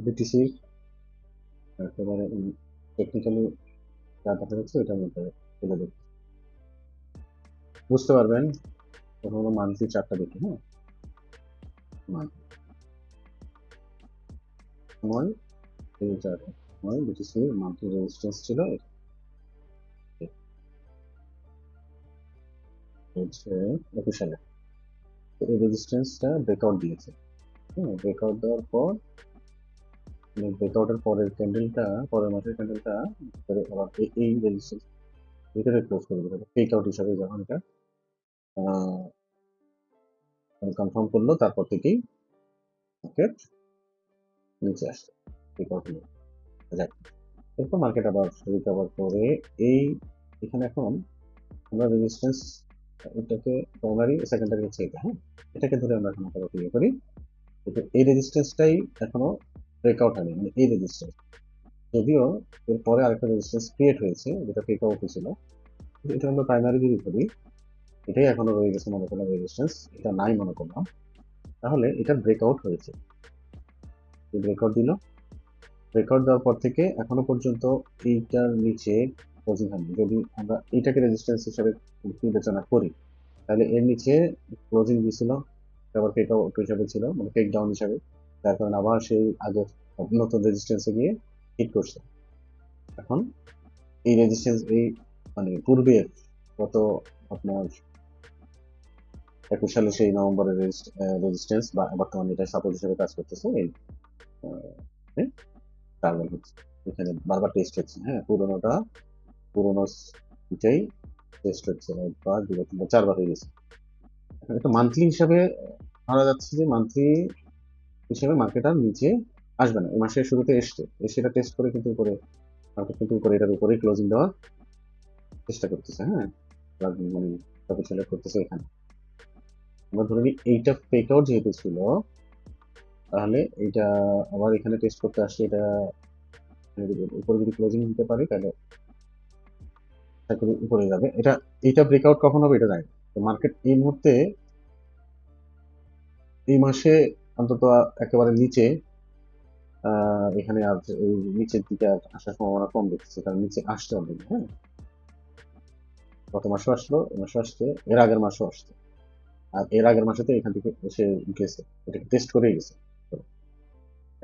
BTC একেবারে technically যা দেখা যাচ্ছে ওইটার মধ্যে তুলে দেবে, বুঝতে পারবেন। প্রথমত মান্থলি চার্টটা দেখি, হ্যাঁ। সময় এই চার্ট, সময় বিটিসি মান্থলি রেজিস্ট্যান্স ছিল হচ্ছে 21 সালে। তো এই রেজিস্ট্যান্সটা ব্রেকআউট দিয়েছে, হ্যাঁ। ব্রেকআউট দেওয়ার পর ব্রেকআউটের পরের ক্যান্ডেলটা, পরের মাসের ক্যান্ডেলটা আবার এই রেজিস্ট্যান্স ভিতরে ক্লোজ করে দেবে, টেক আউট হিসাবে যখন এটা কনফার্ম করলো, তারপর থেকেই মার্কেট নিচে আসছে, টেক আউট নিয়ে যাক। এরপর মার্কেট আবার রিকভার করে এই এখানে এখন আমরা রেজিস্ট্যান্স, এটাকে প্রাইমারি সেকেন্ডারি হচ্ছে এটা, হ্যাঁ। এটাকে ধরে আমরা এখন আবার ইয়ে করি, কিন্তু এই রেজিস্ট্যান্সটাই এখনো ব্রেকআউট হয়নি, মানে এই রেজিস্ট্যান্স, যদিও এরপরে আরেকটা রেজিস্ট্যান্স ক্রিয়েট হয়েছে যেটা ব্রেকআউট হয়েছিল, এটা আমরা প্রাইমারি যদি ধরি, এটাই এখনো রয়ে গেছে মনে করলাম রেজিস্ট্যান্স, এটা নাই মনে করলাম, তাহলে এটা ব্রেকআউট হয়েছে, ব্রেকআউট দিল। ব্রেকআউট দেওয়ার পর থেকে এখনো পর্যন্ত এইটার নিচে ক্লোজিং হয়নি। যদি আমরা এইটাকে রেজিস্ট্যান্স হিসাবে বিবেচনা করি, তাহলে এর নিচে ক্লোজিং দিয়েছিল, আবার টেক আউট হিসাবে ছিল, মানে টেক ডাউন হিসাবে, যার কারণে আবার সেই আগের নতুন রেজিস্ট্যান্সে গিয়ে হিট করছে। এখন এই রেজিস্ট্যান্স, এই মানে পূর্বের গত আপনার 21 সালে সেই নভেম্বরের রেজিস্ট্যান্স বা বর্তমানে এটা সাপোর্ট হিসেবে কাজ করতেছে, এই টার্গেট হচ্ছে এখানে বারবার টেস্ট হচ্ছে, হ্যাঁ। পুরোনো এটাই টেস্ট হচ্ছে, একবার দুবার তিনবার চারবার হয়ে গেছে। এখন এটা মান্থলি হিসাবে ধরা যাচ্ছে যে মান্থলি হিসেবে মার্কেট আর নিচে আসবে না, এই মাসের শুরুতে এসে এটা টেস্ট করে কিন্তু উপরে, মার্কেট কিন্তু উপরে এটার উপরেই ক্লোজিং দেওয়ার চেষ্টা করতেছে, হ্যাঁ। মানে প্রফেশনাল করতেছে এখানে। আমরা ধরে নিই এইটা ফেক আউট যেহেতু ছিল, তাহলে এইটা আবার এখানে টেস্ট করতে আসছে, এটা উপরে যদি ক্লোজিং দিতে পারে তাহলে উপরে যাবে। এটা ব্রেকআউট কখন হবে এটা জানি না। তো মার্কেট এই মুহূর্তে এই মাসে অন্তত একেবারে নিচে, এখানে আর এই নিচের দিকে আসার সম্ভাবনা কম দেখতেছে, কারণ নিচে আসতে অলরেডি, হ্যাঁ। গত মাসও আসলো, এ মাসও আসছে, এর আগের মাসও আসছে, আর এর আগের মাসে তো এখান থেকে এসে গেছে, এটাকে টেস্ট করেই গেছে। তো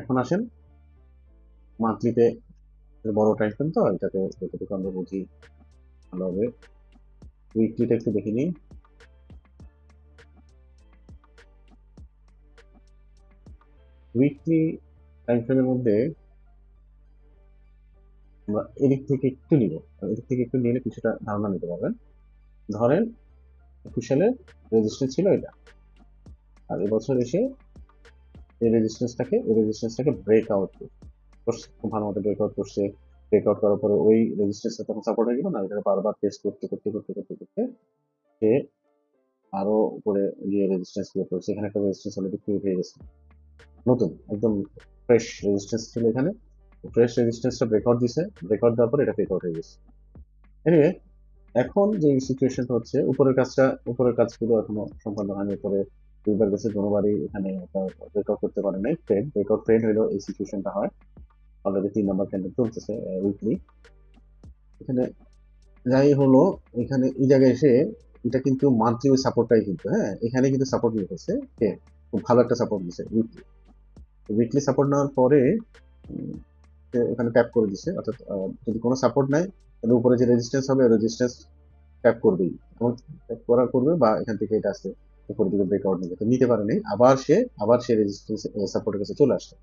এখন আসেন মান্থলিতে, বড় টাইম ফ্রেম তো, এটাতে যতটুকু আমরা বুঝি ভালো হবে। উইকলিটা একটু দেখে নিই। উইকলি টাইম ফ্রেমের মধ্যে আমরা এদিক থেকে একটু নিব, এদিক থেকে একটু নিলে কিছুটা ধারণা নিতে পারবেন। ধরেন 21 সালে রেজিস্ট্যান্স ছিল এটা, আর এবছর এসে এই রেজিস্ট্যান্সটাকে ব্রেক আউট করছে, খুব ভালো মতো ব্রেক আউট করছে। ব্রেক আউট করার পরে ওই রেজিস্ট্যান্সটা তখন সাপোর্ট হয়ে গেল না, এটা বারবার টেস্ট করতে করতে করতে করতে করতে সে আরো উপরে গিয়ে রেজিস্ট্যান্স ক্রিয়েট করছে। এখানে একটা রেজিস্ট্যান্স অলরেডি ক্রিয়েট হয়ে গেছে, নতুন একদম ফ্রেশ রেজিস্ট্যান্স ছিল এখানে। ফ্রেশ রেজিস্ট্যান্সটা ব্রেকআউট দিছে, ব্রেকআউট দেওয়ার পর এটা ব্রেকআউট হয়ে গেছে। এনিওয়ে, এখন যে সিচুয়েশনটা হচ্ছে, উপরের কাজগুলো এখনো সম্পন্ন হয়নি। উপরে দুইবার গেছে, কোনোবারই এখানে একটা ব্রেকআউট করতে পারে নাই। ব্রেকআউট ট্রেড হইলো এই সিচুয়েশনটা হয়। অলরেডি 3 নাম্বার ক্যান্ডেল চলতেছে উইকলি। এখানে যাই হলো, এখানে এই জায়গায় এসে এটা কিন্তু মান্থলি ওই সাপোর্টটাই কিন্তু, হ্যাঁ, এখানে কিন্তু সাপোর্ট নিয়ে গেছে, খুব ভালো একটা সাপোর্ট দিছে উইকলি। উইকলি সাপোর্ট নেওয়ার পরে এখানে ট্যাপ করে দিছে, অর্থাৎ যদি কোনো সাপোর্ট নাই তাহলে উপরে যে রেজিস্ট্যান্স হবে রেজিস্ট্যান্স ট্যাপ করবেই, এবং ট্যাপ করবে বা এখান থেকে এটা আসছে উপরের দিকে ব্রেকআউট নিতে নিতে পারে নাই, আবার সে রেজিস্ট্যান্স সাপোর্টের কাছে চলে আসছে।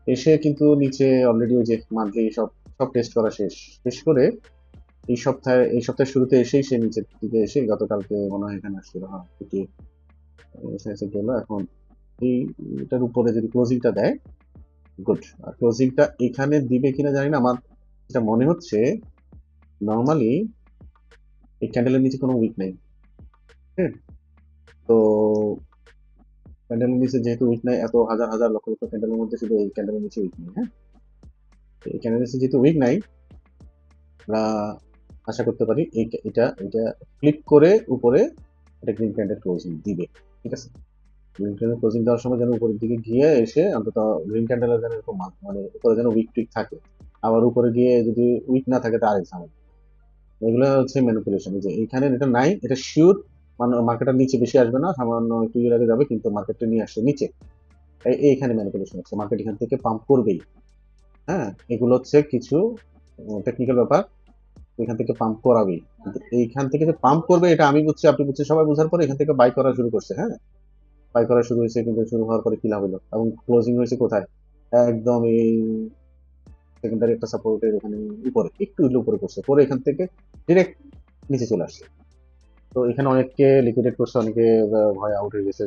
এসে কিন্তু নিচে অলরেডি ওই যে মান্থলি সব সব টেস্ট করা শেষ করে এই সপ্তাহের শুরুতে এসেই সে নিচের দিকে এসে গতকালকে মনে হয় এখানে আসছিল, হ্যাঁ, এসে গেল। এখন এটার উপরে যদি ক্লোজিংটা দেয়, গুড। আর ক্লোজিংটা এখানে দিবে কিনা জানি না, আমার যেটা মনে হচ্ছে নর্মালি এই ক্যান্ডেলের নিচে কোনো উইক নেই, হ্যাঁ। তো ক্যান্ডেলের নিচে যেহেতু উইক নাই, এত হাজার হাজার লক্ষ লক্ষ ক্যান্ডেলের মধ্যে শুধু এই ক্যান্ডেলের নিচে উইক নেই, হ্যাঁ। এই ক্যান্ডেলের নিচে যেহেতু উইক নাই, আমরা আশা করতে পারি এটা এটা ফ্লিপ করে উপরে একটা গ্রিন ক্যান্ডেল ক্লোজিং দিবে, ঠিক আছে। গ্রিন ক্যান্ডেল ক্লোজিং দেওয়ার সময় যেন উপরের দিকে গিয়ে এসে অন্তত গ্রিন ক্যান্ডেলের যেন এরকম মানে উপরে যেন উইক টিক থাকে, আবার উপরে গিয়ে যদি উইক না থাকে তার ঝামেলা। এগুলো হচ্ছে ম্যানিপুলেশন। যে এখানে এটা নাই, এটা শিওর মানে মার্কেটের নিচে বেশি আসবে না, সামান্য একটু ইয়ে আগে যাবে, কিন্তু মার্কেটটা নিয়ে আসছে নিচে। এইখানে ম্যানিপুলেশন হচ্ছে, মার্কেট এখান থেকে পাম্প করবেই। হ্যাঁ, এগুলো হচ্ছে কিছু টেকনিক্যাল ব্যাপার, এখান থেকে পাম্প করাবেই। কিন্তু এইখান থেকে যে পাম্প করবে এটা আমি বুঝছি, আপনি বুঝছি, সবাই বোঝার পরে এখান থেকে বাই করা শুরু করছে। হ্যাঁ, বাই করা শুরু হয়েছে, কিন্তু শুরু হওয়ার পরে কি লাভ হলো এবং ক্লোজিং হয়েছে কোথায়? একদম এই সেকেন্ডারি একটা সাপোর্টের এখানে উপরে, একটু উপরে করছে, পরে এখান থেকে ডিরেক্ট নিচে চলে আসছে। তো এখানে অনেককে লিকুইডেট করছে, অনেকে ভয় আউট হয়ে গেছে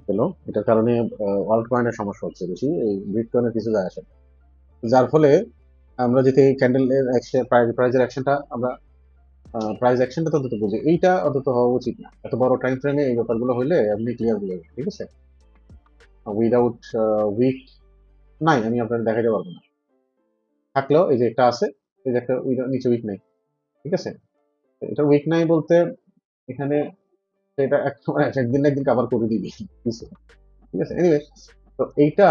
গেল। এটার কারণে ওয়ার্ল্ড কয়েনের সমস্যা হচ্ছে বেশি, এই বিটকয়েনের কিছু যায় আসে না। যার ফলে আমরা যদি ক্যান্ডেলের অ্যাকশন, প্রাইজের অ্যাকশনটা আমরা প্রাইস অ্যাকশনটা তো অন্তত বুঝি, এইটা অন্তত হওয়া উচিত না। এত বড় টাইম ফ্রেমে এই ব্যাপারগুলো হইলে আপনি ক্লিয়ার বলে যাবেন, ঠিক আছে? উইদাউট উইক নাই, আমি আপনাদের দেখাইতে পারবো না। থাকলেও এই যে একটা আছে, এই যে একটা নিচে উইক নাই, ঠিক আছে? এটা উইক নাই বলতে এখানে এটা একদিন না একদিন কভার করে দিবি কিছু, ঠিক আছে? এনিওয়ে, তো এইটা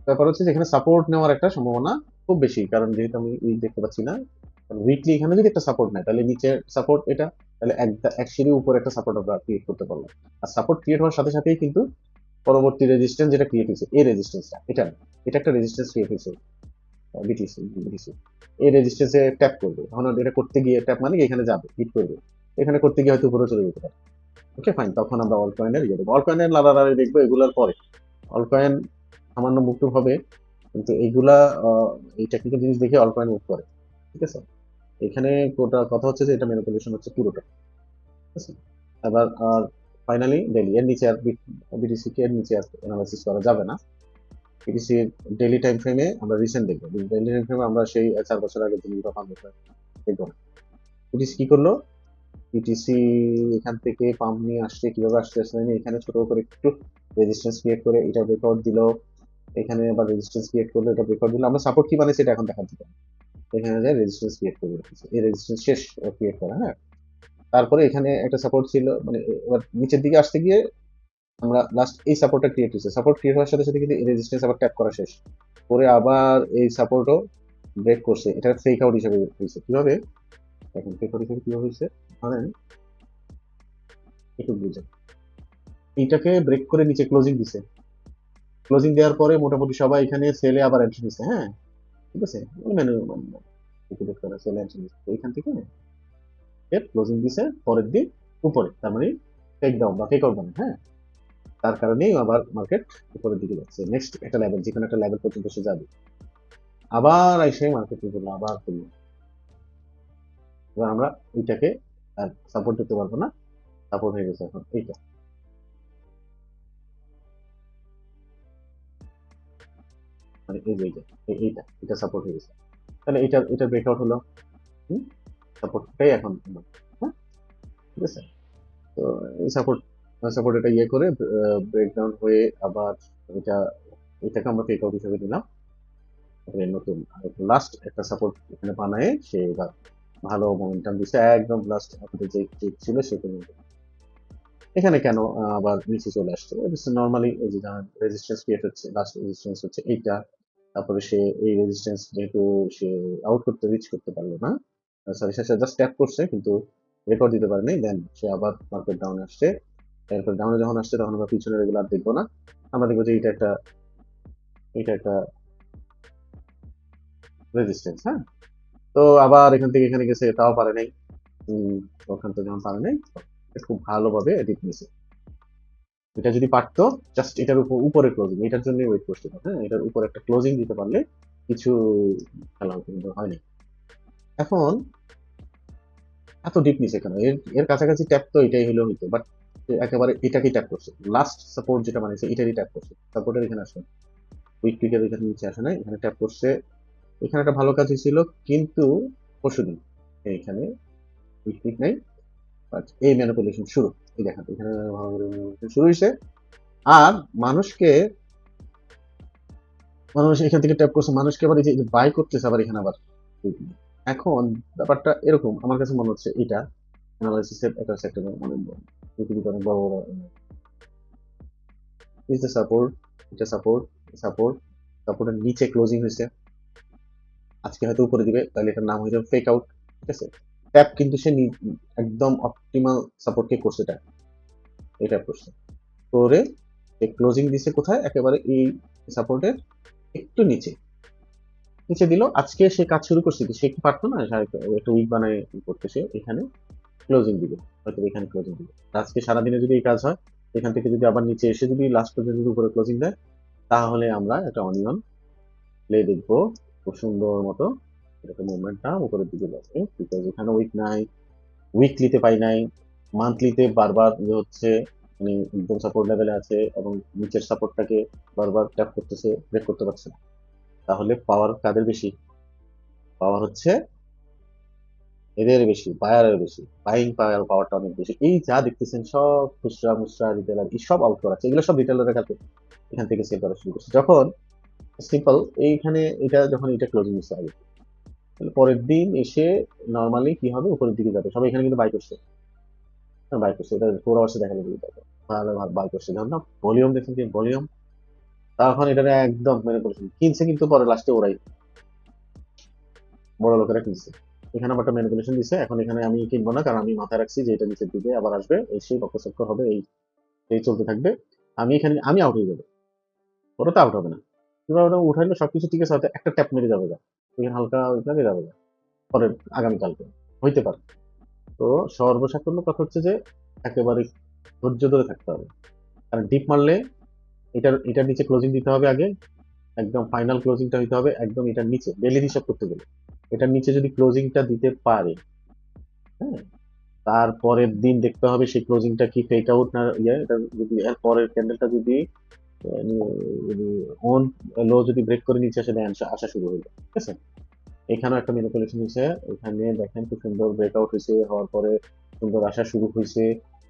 ব্যাপার হচ্ছে যে এখানে সাপোর্ট নেওয়ার একটা সম্ভাবনা খুব বেশি, কারণ যেহেতু আমি উইক দেখতে পাচ্ছি না। উইকলি এখানে যদি একটা সাপোর্ট নেয় তাহলে নিচের সাপোর্ট এটা, তাহলে এক সিঁড়ি উপরে একটা সাপোর্ট আমরা ক্রিয়েট করতে পারলাম। আর সাপোর্ট ক্রিয়েট হওয়ার সাথে সাথেই কিন্তু পরবর্তী রেজিস্ট্যান্স যেটা ক্রিয়েট হয়েছে, এই রেজিস্ট্যান্সটা এটা না, এটা একটা রেজিস্ট্যান্স ক্রিয়েট হয়েছে বিটিসি, এই রেজিস্ট্যান্সে ট্যাপ করবে। তখন এটা করতে গিয়ে ট্যাপ মানে এখানে যাবে, হিট করবে, এখানে করতে গিয়ে হয়তো উপরে চলে যেতে পারে। ওকে ফাইন, তখন আমরা অল কয়েনের ইয়ে দেবো, অল কয়েনের লাড়ালাড়ি দেখবো এগুলোর পরে। অল কয়েন সামান্য মুভ হবে, কিন্তু এইগুলা এই টেকনিক্যাল জিনিস দেখে অল কয়েন মুভ করে, ঠিক আছে? এখানে কথা হচ্ছে যে এটা ম্যানিপুলেশন হচ্ছে পুরোটা, ঠিক আছে? এবার আর ফাইনালি ডেলি এর নিচে আর বিটিসি কে এর নিচে আর অ্যানালাইসিস করা যাবে না। বিটিসি ডেইলি টাইম ফ্রেমে আমরা রিসেন্ট দেখবো, ডেইলি টাইম ফ্রেমে আমরা সেই 4 বছর আগে দিন বা 5 বছর দেখবো না। বিটিসি কি করলো? বিটিসি এখান থেকে পাম্প নিয়ে আসছে, কিভাবে আসছে আসলে এখানে ছোট করে একটু রেজিস্ট্যান্স ক্রিয়েট করে এটা ব্রেকআউট দিল, এখানে আবার রেজিস্ট্যান্স ক্রিয়েট করলো, এটা ব্রেকআউট দিল। আমরা সাপোর্ট কি বানাইছি এটা এখন দেখা দিতে, এখানে যায় রেজিস্ট্যান্স ক্রিয়েট করে রেখেছে, এই রেজিস্ট্যান্স শেষ ক্রিয়েট করা। হ্যাঁ, তারপরে এখানে একটা সাপোর্ট ছিল, মানে এবার নিচের দিকে আসতে গিয়ে আমরা লাস্ট এই সাপোর্টটা ক্রিয়েট হয়েছে, সাপোর্ট ক্রিয়েট হওয়ার সাথে সাথে কিন্তু এই রেজিস্ট্যান্স আবার ট্যাপ করা শেষ করে আবার এই সাপোর্টও ব্রেক করছে। এটা ফেক আউট হিসেবে হয়েছে কিভাবে? এখন ফেক আউট হিসেবে কিভাবে হয়েছে ধরেন, একটু বুঝে, এইটাকে ব্রেক করে নিচে ক্লোজিং দিছে, ক্লোজিং দেওয়ার পরে মোটামুটি সবাই এখানে সেলে আবার এন্ট্রি নিচ্ছে। হ্যাঁ, ঠিক আছে, লিকুইডেট করা সেলে এন্ট্রি নিচ্ছে, এইখান থেকে ক্লোজিং দিছে পরের দিন উপরে, তার মানে টেক ডাউন বা টেক আউট মানে। হ্যাঁ, তার কারণেই আবার মার্কেট উপরের দিকে যাচ্ছে, নেক্সট একটা লেভেল, যেখানে একটা লেভেল পর্যন্ত সে যাবে, আবার এসে মার্কেট করলো, আবার করলো। এবার আমরা এইটাকে আর সাপোর্ট দিতে পারবো না, সাপোর্ট হয়ে গেছে এখন এইটা, মানে এই যে এইটা, এটা সাপোর্ট হয়ে গেছে। তাহলে এটা ব্রেকআউট হলো, সাপোর্টটাই এখন, হ্যাঁ, ঠিক আছে? তো এই সাপোর্ট এটা ইয়ে করে ব্রেকডাউন হয়ে আবার এটা, এটাকে আমরা টেক আউট হিসেবে দিলাম। নতুন লাস্ট একটা সাপোর্ট এখানে বানায় সে এবার ভালো মোমেন্টাম দিচ্ছে, একদম লাস্ট আমাদের যে ছিল সে পর্যন্ত। এখানে কেন আবার নিচে চলে আসছে? নর্মালি এই যে রেজিস্ট্যান্স ক্রিয়েট হচ্ছে, লাস্ট রেজিস্ট্যান্স হচ্ছে এইটা, তারপরে সে এই রেজিস্ট্যান্স যেহেতু সে আউট করতে রিচ করতে পারলো না, সরি সে জাস্ট ট্যাপ করছে কিন্তু রেকর্ড দিতে পারেনি, দেন সে আবার মার্কেট ডাউনে আসছে। এরপর ডাউনে যখন আসছে তখন আমরা পিছনে রেগুলার দেখবো না, আমরা দেখবো যে এটা একটা রেজিস্ট্যান্স। হ্যাঁ, তো আবার এখান থেকে এখানে গেছে, তাও পারে নাই। ওখান থেকে যখন পারে নাই, খুব ভালোভাবে এডিট নিয়েছে। এটা যদি পারতো জাস্ট এটার উপরে ক্লোজিং, এটার জন্য ওয়েট করতে পারে। হ্যাঁ, এটার উপর একটা ক্লোজিং দিতে পারলে কিছু খেলা হতো, কিন্তু হয়নি। এখন এত ডিপ নিচে কেন? এর এর কাছাকাছি ট্যাপ তো এটাই হলো হইতো, বাট একেবারে এটাকেই ট্যাপ করছে, লাস্ট সাপোর্ট যেটা বানিয়েছে এটারই ট্যাপ করছে, সাপোর্টের এখানে আসে উইক পিকের এখানে নিচে আসে নাই, এখানে ট্যাপ করছে। এখানে একটা ভালো কাজ হয়েছিল, কিন্তু পরশুদিন এখানে উইক পিক নাই, বাট এই ম্যানিপুলেশন শুরু, এই দেখেন এখানে শুরু হয়েছে। আর মানুষ এখান থেকে ট্যাপ করছে, মানুষকে আবার এই যে বাই করতেছে আবার এখানে আবার। এখন ব্যাপারটা এরকম আমার কাছে মনে হচ্ছে, এটা অ্যানালাইসিসের একটা সেক্টর, মানে পৃথিবীতে অনেক বড় বড় ইজ দ্য সাপোর্ট, এটা সাপোর্ট, সাপোর্ট, সাপোর্টের নিচে ক্লোজিং হয়েছে, আজকে হয়তো উপরে দিবে, তাহলে এটার নাম হয়ে যাবে ফেক আউট। ঠিক আছে, ট্যাপ কিন্তু সে একদম অপটিমাল সাপোর্টকে করছে, এটা করছে করে ক্লোজিং দিছে কোথায়, একেবারে এই সাপোর্টের একটু নিচে, নিচে দিল। আজকে সে কাজ শুরু করছে কি, সে কি পারতো না একটা উইক বানায় করতে, সে এখানে ক্লোজিং দিবে, হয়তো এখানে ক্লোজিং দিবে। আজকে সারাদিনে যদি এই কাজ হয়, এখান থেকে যদি আবার নিচে এসে যদি লাস্ট পর্যন্ত যদি উপরে ক্লোজিং দেয়, তাহলে আমরা একটা অনিয়ন প্লে দেখবো খুব সুন্দর মতো। এটা মুভমেন্টটা উপরের দিকে যাচ্ছে, বিকজ এখানে উইক নাই, উইকলিতে পাই নাই, মান্থলিতে বারবার হচ্ছে, মানে একদম সাপোর্ট লেভেলে আছে এবং নিচের সাপোর্টটাকে বারবার ট্যাপ করতেছে, ব্রেক করতে পারছে না। তাহলে পাওয়ার কাদের বেশি? পাওয়ার হচ্ছে এদের বেশি, বায়ারের বেশি, বাইং পাওয়ারটা অনেক বেশি। এই যা দেখতেছেন সব খুচরা মুচরা রিটেলার এই সব আউট করাচ্ছে, এগুলো সব রিটেলারের কাছে এখান থেকে সেল করা শুরু করছে। যখন সিম্পল এইখানে এটা যখন এটা ক্লোজিং হচ্ছে আগে, তাহলে পরের দিন এসে নর্মালি কি হবে, উপরের দিকে যাবে। সবাই এখানে কিন্তু বাই করছে, বাই করছে, এটা 4 আওয়ার্সে দেখা যাবে, ভালো বাই করছে। যখন না ভলিউম দেখেন কি ভলিউম, তখন এটা একদম মেনে করেছেন কিনছে, কিন্তু পরে লাস্টে ওরাই বড় লোকেরা কিনছে। এখানে আবার একটা ম্যানিপুলেশন দিছে, এখন এখানে আমি কিনবো না, কারণ আমি মাথায় রাখছি যে এটা নিচের দিকে আবার আসবে, এসে বক্রচক্র হবে, এই চলতে থাকবে। আমি এখানে আমি আউট হয়ে যাবো, ওরা তো আউট হবে না। কিভাবে ওটা উঠাইলে সবকিছু ঠিক আছে, হয়তো একটা ট্যাপ মেরে যাবে গা, এখানে হালকা ওইখানে যাবে গা, পরের আগামীকালকে হইতে পারে। তো সর্বসাকুল্য কথা হচ্ছে যে একেবারে ধৈর্য ধরে থাকতে হবে, কারণ ডিপ মারলে এটার নিচে ক্লোজিং দিতে হবে আগে, একদম ফাইনাল ক্লোজিংটা হইতে হবে একদম এটার নিচে, ডেলি হিসাব করতে গেলে এটার নিচে যদি ক্লোজিংটা দিতে পারে, হ্যাঁ, তারপরের দিন দেখতে হবে সেই ক্লোজিংটা কি ফেক আউট না ইয়ে, এটা যদি এর পরের ক্যান্ডেলটা যদি অন লো যদি ব্রেক করে নিচে আসে দেয়, আসা শুরু হয়ে যায়। ঠিক আছে, এখানেও একটা ম্যানিপুলেশন হয়েছে, এখানে দেখেন খুব সুন্দর ব্রেকআউট হয়েছে, হওয়ার পরে সুন্দর আসা শুরু হয়েছে,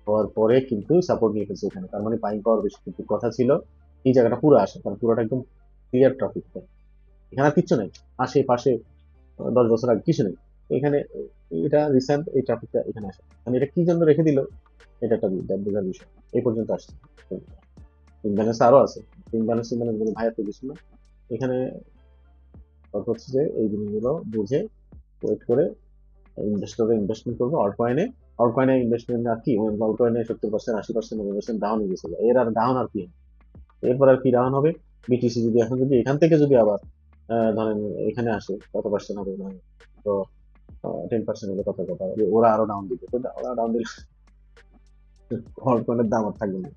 হওয়ার পরে কিন্তু সাপোর্ট নিয়ে ফেলছে এখানে, তার মানে বাইং পাওয়ার বেশি। কিন্তু কথা ছিল এই জায়গাটা পুরো আসে, কারণ পুরোটা একদম ক্লিয়ার ট্রাফিক, এখানে আর কিচ্ছু নেই, আশেপাশে 10 বছর আগে কিছু নেই এখানে। এটা রিসেন্ট এই ট্রাফিকটা এখানে আসে, মানে এটা কি জন্য রেখে দিল, এটা একটা বোঝার বিষয়। এই পর্যন্ত আসছে, ইমব্যালেন্স আরো আছে, ইমব্যালেন্স ভাইয়া তো কিছু না এখানে। কথা হচ্ছে যে এই জিনিসগুলো বুঝে ওয়েট করে ইনভেস্টরে ইনভেস্টমেন্ট করবো অল্ট কয়েনে। অল্ট কয়েনে ইনভেস্টমেন্ট আর কি, অল্ট কয়েনে 70%, 80%, 90% ডাউন হয়ে গেছিল, এর আর ডাউন আর কি, এরপর আর কি ডাউন হবে। বিটিসি যদি এখন যদি এখান থেকে যদি আবার ধরেন এখানে আসে, কত পার্সেন্ট হবে, মানে তো 10% হলে কত কথা, ওরা আরো ডাউন দিবে, তো ওরা ডাউন দিলে অল্ট কয়েনের দাম আর থাকবে না।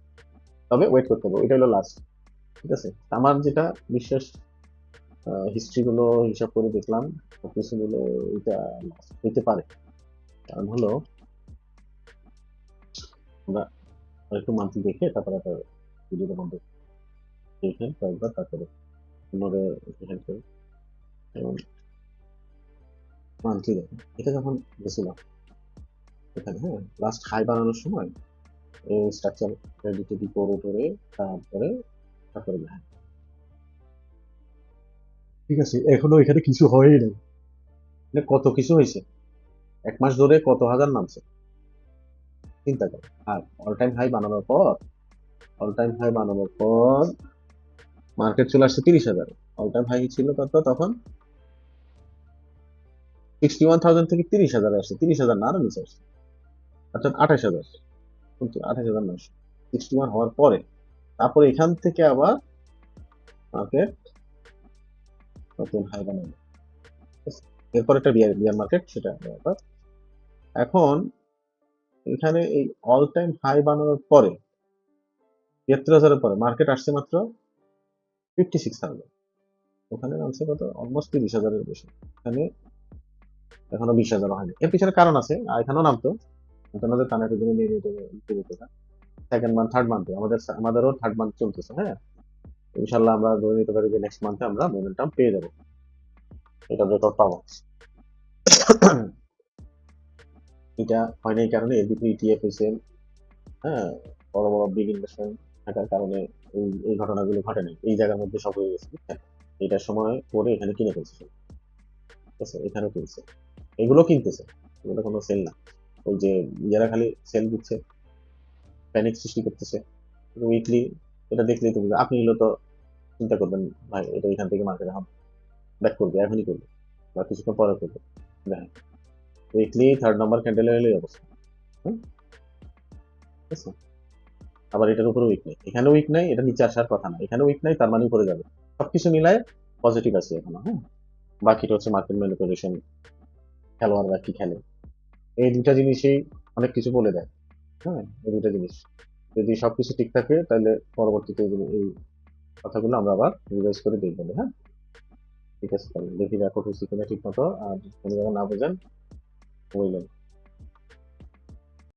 তবে ওয়েট করতে হবে, ওইটা হলো লাস্ট। ঠিক আছে, আমার যেটা বিশ্বাস, হিস্ট্রি গুলো হিসাব করে দেখলাম, সবকিছু মিলে এটা last হইতে পারে। কারণ হলো আমরা একটু মান্থলি দেখে তারপরে একটা ভিডিওটা বন্ধ দেখে কয়েকবার, তারপরে পুনরায় হেল্প করে এবং মান্থলি দেখে। এটা যখন গেছিলাম এখানে, হ্যাঁ, লাস্ট হাই বানানোর সময় এই স্ট্রাকচার রেডি টেডি করে টোরে, তারপরে তারপরে হ্যাঁ ঠিক আছে, এখনো এখানে কিছু হয়ই নাই, মানে কত কিছু হয়েছে, 1 মাস ধরে কত হাজার নামছে, চিন্তা করো। আর অল টাইম হাই বানানোর পর, অল টাইম হাই বানানোর পর মার্কেট চলে আসছে 30,000, অল টাইম হাই ছিল কত তখন, 61,000 থেকে 30,000 আসছে, 30,000 না আরো নিচে আসছে, অর্থাৎ 28,000, কিন্তু 28,000 না, 61 হওয়ার পরে তারপরে এখান থেকে আবার মার্কেট নতুন হাই বানাবে, এরপর একটা বিয়ার মার্কেট, সেটা ব্যাপার। এখন এখানে এই অল টাইম হাই বানানোর পরে 73,000-এর পরে মার্কেট আসছে মাত্র 56,000, ওখানে নামছে কত, অলমোস্ট 30,000-এর বেশি, এখানে এখনো 20,000 হয়নি। এর পিছনে কারণ আছে, আর এখানেও নামতো, আপনাদের কানেক্টের জন্য নিয়ে নিতে সেকেন্ড মান্থ থার্ড মান্থে আমাদেরও থার্ড মান্থ চলতেছে, হ্যাঁ, ইনশাল্লাহ আমরা ধরে নিতে পারি যে নেক্সট মান্থে আমরা মোমেন্টাম পেয়ে যাবো, এটা রেকর্ড পাবো। এটা হয়নি এই কারণে এর ভিতরে ইটিএফ হয়েছে, হ্যাঁ, বড় বড় বিগ ইনভেস্টমেন্ট থাকার কারণে এই ঘটনাগুলো ঘটে নাই, এই জায়গার মধ্যে সব হয়ে গেছে, বুঝছেন? এটার সময় পরে এখানে কিনে ফেলছে সব, ঠিক আছে, এখানেও কিনছে, এগুলো কিনতেছে, এগুলো কোনো সেল না। ওই যে ইয়ারা খালি সেল দিচ্ছে, প্যানিক সৃষ্টি করতেছে উইকলি, এটা দেখলেই তো আপনি হলো তো চিন্তা করবেন, ভাই এটা এখান থেকে মার্কেটে ব্যাক করবে, এখনই করবে বা কিছুক্ষণ পরে করবে। দেখেন উইকলি 3rd নাম্বার ক্যান্ডেল হলো এই অবস্থা। হুম, ঠিক আছে? আবার এটার উপরে উইক নেই, এখানে উইক নাই, এটা নিচে আসার কথা না, এখানে উইক নাই তার মানে উপরে যাবে। সবকিছু মিলায় পজিটিভ আছে এখনো। হ্যাঁ, বাকিটা হচ্ছে মার্কেট ম্যানিপুলেশন, খেলোয়াড়রা কি খেলে, এই দুটা জিনিসই অনেক কিছু বলে দেয়। হ্যাঁ, এই দুটা জিনিস যদি সবকিছু ঠিক থাকে তাহলে পরবর্তীতে এই কথাগুলো আমরা আবার রিভাইজ করে দেখবো। হ্যাঁ, ঠিক আছে, তাহলে দেখি রেকর্ড হয়েছে কিনা ঠিক মতো, আর কোনো জায়গায় না বোঝেন বললেন।